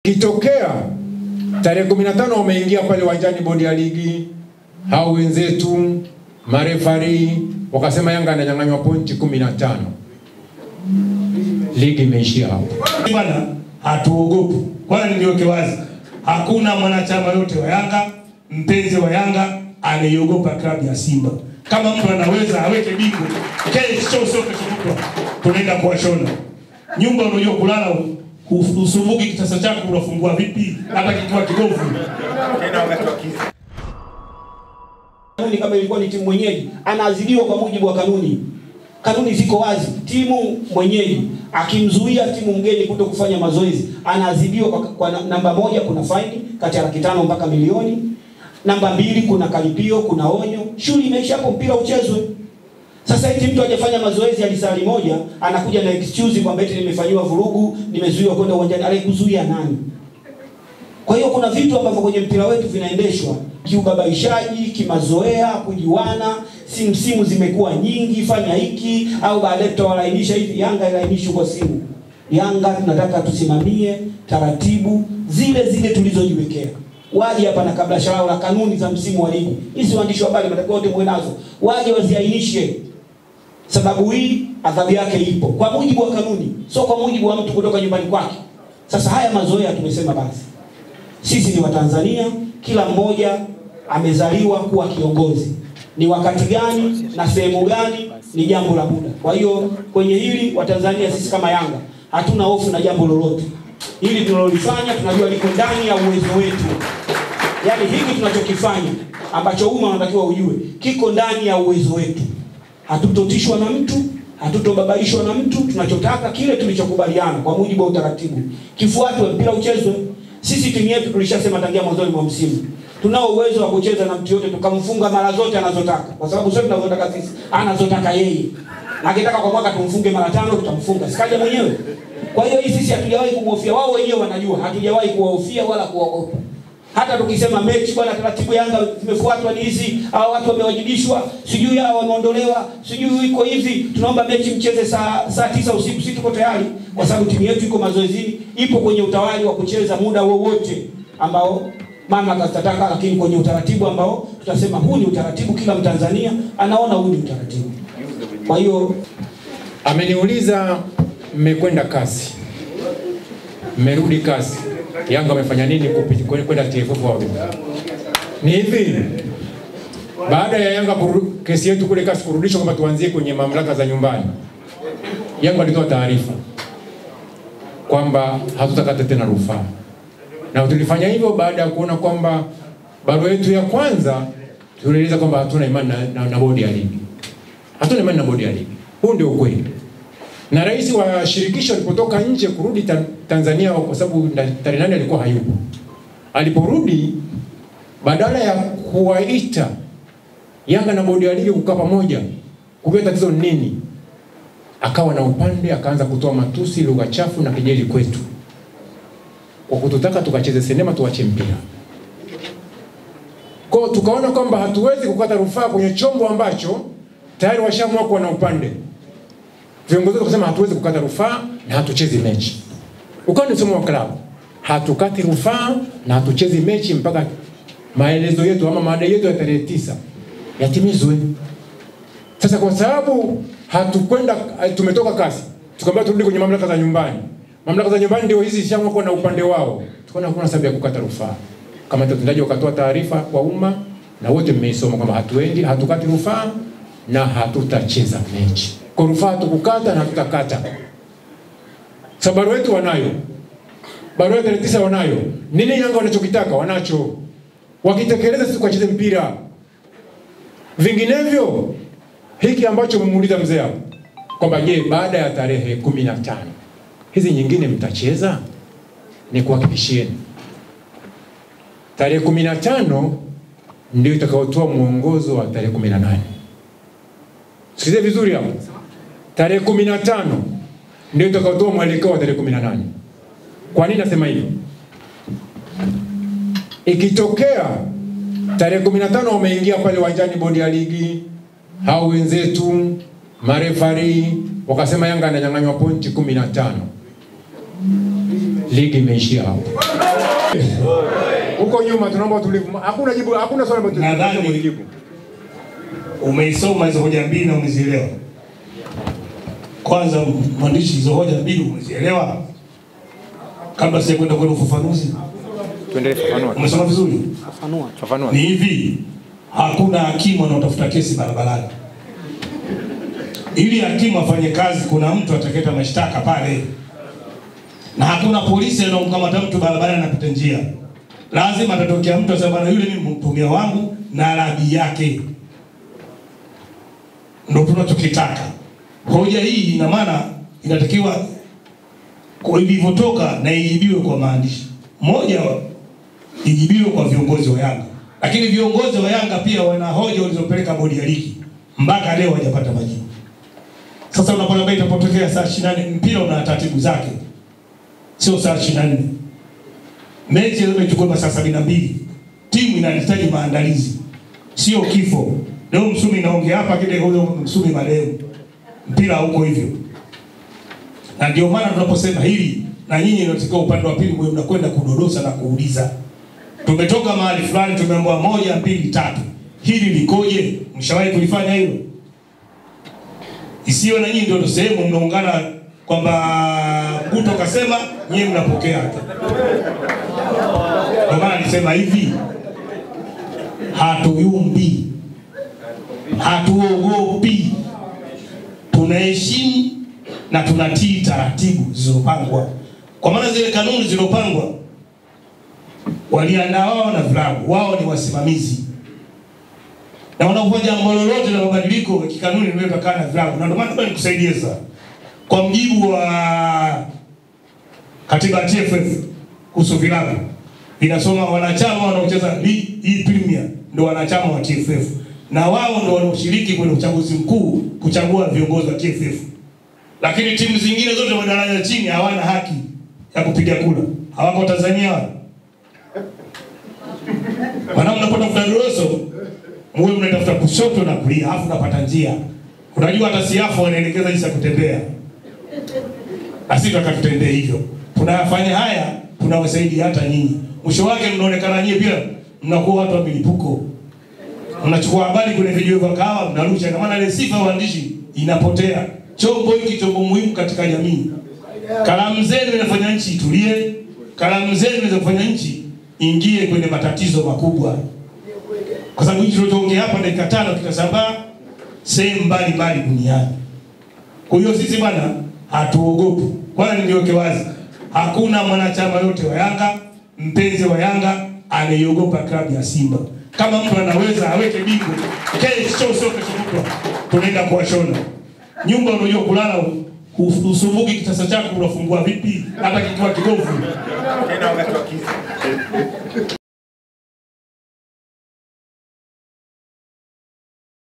Kitokea tarehe 15 wameingia pale uwanjani bodi ya ligi, hao wenzetu marefari wakasema Yanga ananyang'anywa pointi 15. Ligi imeishia hapo. Bwana, hatuogopi. Bwana, niweke wazi, hakuna mwanachama yote wa Yanga, mpenzi wa Yanga anayeogopa klabu ya Simba. Kama mtu anaweza aweke bingo, kesho sio kesho kutwa tunaenda kuwashona. Nyumba unajua kulala usumugi kitasa chako unafungua vipi? Hata kikiwa kibovu. Tena wakati wa kisa. Kama ilikuwa ni timu mwenyeji, anaadhibiwa kwa mujibu wa kanuni. Kanuni ziko wazi. Timu mwenyeji akimzuia timu mgeni kuto kufanya mazoezi, anaadhibiwa kwa namba 1 kuna faini kati ya $500,000 mpaka milioni. Namba 2 kuna kalipio, kuna onyo. Shughuli imeisha hapo, mpira uchezwe. Sasa eti mtu hajafanya mazoezi ya lisali moja, anakuja na excuse kwamba eti nimefanywa vurugu, nimezuiwa kwenda uwanjani. Alikuzuia nani? Kwa hiyo kuna vitu ambavyo kwenye mpira wetu vinaendeshwa kiubabaishaji, kimazoea, kujiwana, simu zimekuwa nyingi, fanya hiki au baadaye tutawalainisha hivi. Yanga ilainishwe kwa simu. Yanga tunataka tusimamie taratibu zile tulizojiwekea. Waje hapa na kabla sharao la kanuni za msimu wa ligi. Hizi waandishi wa habari mtakuwa wote mwe nazo. Waje waziainishe. Sababu hii adhabu yake ipo kwa mujibu wa kanuni, sio kwa mujibu wa mtu kutoka nyumbani kwake. Sasa haya mazoea tumesema basi. Sisi ni Watanzania, kila mmoja amezaliwa kuwa kiongozi. Ni wakati gani na sehemu gani ni jambo la muda. Kwa hiyo kwenye hili Watanzania sisi kama Yanga hatuna hofu na jambo lolote. Hili tunalolifanya tunajua liko ndani ya uwezo wetu. Yaani hiki tunachokifanya ambacho umma unatakiwa ujue kiko ndani ya uwezo wetu. Hatutotishwa na mtu, hatutobabaishwa na mtu. Tunachotaka kile tulichokubaliana kwa mujibu wa utaratibu kifuatwe, mpira uchezwe. Sisi timu yetu tulishasema tangia mwanzoni mwa msimu tunao uwezo wa kucheza na mtu yote tukamfunga mara zote anazotaka, kwa sababu sio tunavyotaka sisi, anazotaka yeye. Akitaka kwa mwaka tumfunge mara 5 tutamfunga, sikaje mwenyewe. Kwa hiyo hii sisi hatujawahi kumhofia, wao wenyewe wanajua hatujawahi kuwahofia wala kuwaogopa. Hata tukisema mechi bwana, taratibu Yanga zimefuatwa ni hizi, hao watu wamewajibishwa, sijui hao wameondolewa, sijui iko hivi, tunaomba mechi mcheze saa 9 usiku, sisi tuko tayari kwa sababu timu yetu iko mazoezini, ipo kwenye utawali wa kucheza muda wowote ambao mamlaka zitataka, lakini kwenye utaratibu ambao tutasema huu ni utaratibu, kila Mtanzania anaona huu ni utaratibu. Kwa hiyo ameniuliza mmekwenda kasi, mmerudi kasi, Yanga wamefanya nini kwenda TFF wao? Ni hivi, baada ya Yanga kesi yetu kule kasi kurudishwa kama tuanzie kwenye mamlaka za nyumbani, Yanga walitoa taarifa kwamba hatutakata tena rufaa. Na tulifanya hivyo baada ya kuona kwamba barua yetu ya kwanza tulieleza kwamba hatuna imani na bodi ya ligi. Hatuna imani na bodi ya ligi. Huu ndio ukweli. Na rais wa shirikisho alipotoka nje kurudi Tanzania, kwa sababu tarehe 8 alikuwa hayupo. Aliporudi, badala ya kuwaita Yanga na bodi ya ligi kukaa pamoja kujua tatizo nini, akawa na upande, akaanza kutoa matusi, lugha chafu na kejeli kwetu, kwa kututaka tukacheze sinema tuache mpira. Kwa tukaona kwamba hatuwezi kukata rufaa kwenye chombo ambacho tayari washaamua kuwa na upande. Viongozi wakasema hatuwezi kukata rufaa na hatuchezi mechi. Ukawa ni msomo wa klabu, hatukati rufaa na hatuchezi mechi mpaka maelezo yetu ama madai yetu ya tarehe 9 yatimizwe. Sasa kwa sababu hatukwenda, tumetoka kasi, tukamwambia turudi kwenye mamlaka za nyumbani. Mamlaka za nyumbani ndio hizi shamwa kwa na upande wao. Tukaona hakuna sababu ya kukata rufaa. Kama tutendaji wakatoa taarifa kwa umma na wote mmeisoma kwamba hatuendi, hatukati rufaa na hatutacheza mechi. Kwa rufaa tukukata na hatutakata. Sababu wetu wanayo. Barua ya 9 wanayo. Nini Yanga wanachokitaka? Wanacho. Wakitekeleza sisi tukacheze mpira. Vinginevyo hiki ambacho mmemuuliza mzee hapo kwamba je, baada ya tarehe 15 hizi nyingine mtacheza? Ni kuhakikishieni tarehe 15 ndio itakayotoa mwongozo wa tarehe 18. Sikize vizuri hapo. Tarehe 15 ndio itakayotoa mwelekeo wa tarehe 18. Kwa nini nasema hivyo? Ikitokea tarehe 15 wameingia pale uwanjani bodi ya ligi, hao wenzetu marefari wakasema Yanga ananyang'anywa pointi 15. ligi imeishia hapo. Huko nyuma tunaomba utulivu. Hakuna jibu, hakuna swali ambalo nadhani umeisoma hizo hoja mbili na umezielewa. Kwanza mwandishi, hizo hoja mbili umezielewa? Kabla sija kwenda kwa ufafanuzi, tuendelee kufafanua. Umesoma vizuri? Fafanua. Ni hivi, hakuna hakimu anaotafuta kesi barabarani. Ili hakimu afanye kazi, kuna mtu atakayeta mashtaka pale. Na hakuna polisi anaomkamata mtu barabarani anapita njia. Lazima atatokea mtu asema bwana, yule ni mtumia wangu na labi yake. Ndio tunachokitaka. Hoja hii ina maana inatakiwa kwa ilivyotoka na ijibiwe kwa maandishi. Moja, ijibiwe kwa viongozi wa Yanga. Lakini viongozi wa Yanga pia wana hoja walizopeleka bodi ya ligi. Mpaka leo hajapata majibu. Sasa unapoona itapotokea saa 24, mpira una taratibu zake. Sio saa 24. Mechi imechukua masaa 72. Timu inahitaji maandalizi. Sio kifo. Leo Msumi naongea hapa kile huyo Msumi marehemu. Mpira huko hivyo. Na ndio maana tunaposema hili, na nyinyi ndio upande wa pili mwe mnakwenda kudodosa na kuuliza. Tumetoka mahali fulani tumeambiwa 1 2 3. Hili likoje? Mshawahi kulifanya hilo? Isiwe na nyinyi ndio sehemu mnaungana kwamba Guto kasema nyinyi mnapokea tu. Kwa maana nisema hivi, hatuyumbi, hatuogopi, tunaheshimu na tunatii taratibu zilizopangwa. Kwa maana zile kanuni zilizopangwa waliandaa wao na vilabu, wao ni wasimamizi. Na wanapofanya jambo lolote la mabadiliko ya kikanuni liweka kana vilabu. Na ndio maana nikusaidie sasa. Kwa mjibu wa katiba ya TFF kuhusu vilabu, inasoma wanachama wanaocheza hii Premier ndio wanachama wa TFF. Na wao ndio wanaoshiriki kwenye uchaguzi mkuu kuchagua viongozi wa TFF. Lakini timu zingine zote wa daraja chini hawana haki ya kupiga kura. Hawako Tanzania wao. Wana mnapoenda kutaruhusu mwe mnatafuta kushoto na kulia, afu unapata njia. Unajua hata siafu wanaelekeza jinsi ya kutembea. Asisi tukatutendea hivyo. Tunayafanya haya, tunawasaidia hata nyinyi. Mwisho wake mnaonekana nyinyi pia mnakuwa watu wa milipuko. Mnachukua habari kwenye video vya kahawa mnarusha, na maana ile sifa ya uandishi inapotea. Chombo hiki chombo muhimu katika jamii. Kalamu zenu inafanya nchi itulie, kalamu zenu inafanya nchi ingie kwenye matatizo makubwa. Kwa sababu hicho tunaongea hapa dakika 5 kitasambaa sehemu mbalimbali duniani. Kwa hiyo sisi bwana hatuogopi. Kwanza niweke wazi, hakuna mwanachama yote wa Yanga, mpenzi wa Yanga anayeogopa klabu ya Simba. Kama mtu anaweza aweke bingo, kesho sio kesho kutwa tunaenda kuwashona. Nyumba unajua kulala usumbuki kitasa chako unafungua vipi hata kikiwa kibovu. Tena wakati wa kisa.